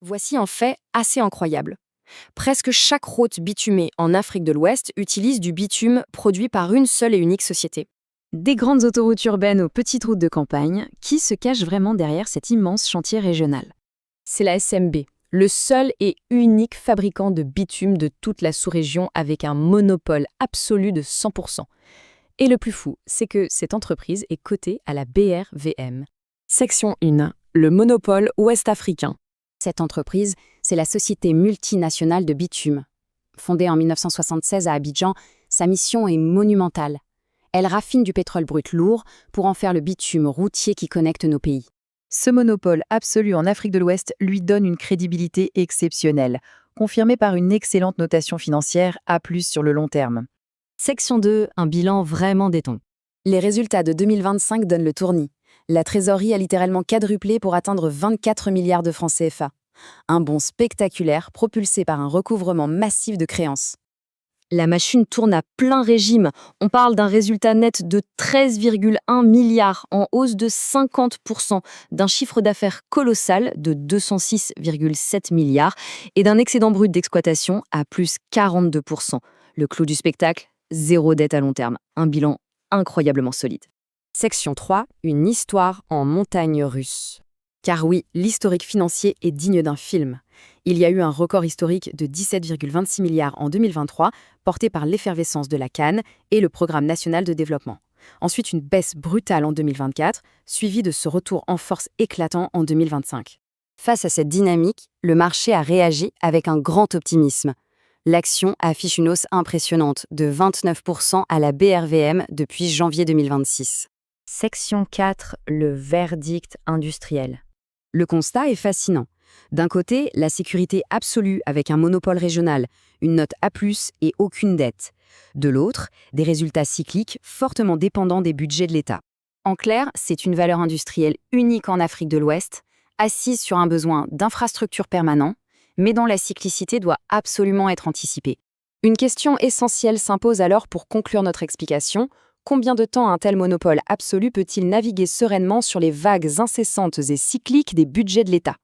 Voici un fait assez incroyable. Presque chaque route bitumée en Afrique de l'Ouest utilise du bitume produit par une seule et unique société. Des grandes autoroutes urbaines aux petites routes de campagne, qui se cache vraiment derrière cet immense chantier régional? C'est la SMB, le seul et unique fabricant de bitume de toute la sous-région avec un monopole absolu de 100%. Et le plus fou, c'est que cette entreprise est cotée à la BRVM. Section 1. Le monopole ouest-africain. Cette entreprise, c'est la Société multinationale de bitume. Fondée en 1976 à Abidjan, sa mission est monumentale. Elle raffine du pétrole brut lourd pour en faire le bitume routier qui connecte nos pays. Ce monopole absolu en Afrique de l'Ouest lui donne une crédibilité exceptionnelle, confirmée par une excellente notation financière A+ sur le long terme. Section 2, un bilan vraiment déton. Les résultats de 2025 donnent le tournis. La trésorerie a littéralement quadruplé pour atteindre 24 milliards de francs CFA. Un bond spectaculaire propulsé par un recouvrement massif de créances. La machine tourne à plein régime. On parle d'un résultat net de 13,1 milliards en hausse de 50%, d'un chiffre d'affaires colossal de 206,7 milliards et d'un excédent brut d'exploitation à plus 42%. Le clou du spectacle, zéro dette à long terme. Un bilan incroyablement solide. Section 3, une histoire en montagne russe. Car oui, l'historique financier est digne d'un film. Il y a eu un record historique de 17,26 milliards en 2023, porté par l'effervescence de la Cannes et le Programme national de développement. Ensuite, une baisse brutale en 2024, suivie de ce retour en force éclatant en 2025. Face à cette dynamique, le marché a réagi avec un grand optimisme. L'action affiche une hausse impressionnante de 29% à la BRVM depuis janvier 2026. Section 4, le verdict industriel. Le constat est fascinant. D'un côté, la sécurité absolue avec un monopole régional, une note A+, et aucune dette. De l'autre, des résultats cycliques fortement dépendants des budgets de l'État. En clair, c'est une valeur industrielle unique en Afrique de l'Ouest, assise sur un besoin d'infrastructures permanent, mais dont la cyclicité doit absolument être anticipée. Une question essentielle s'impose alors pour conclure notre explication. Combien de temps un tel monopole absolu peut-il naviguer sereinement sur les vagues incessantes et cycliques des budgets de l'État ?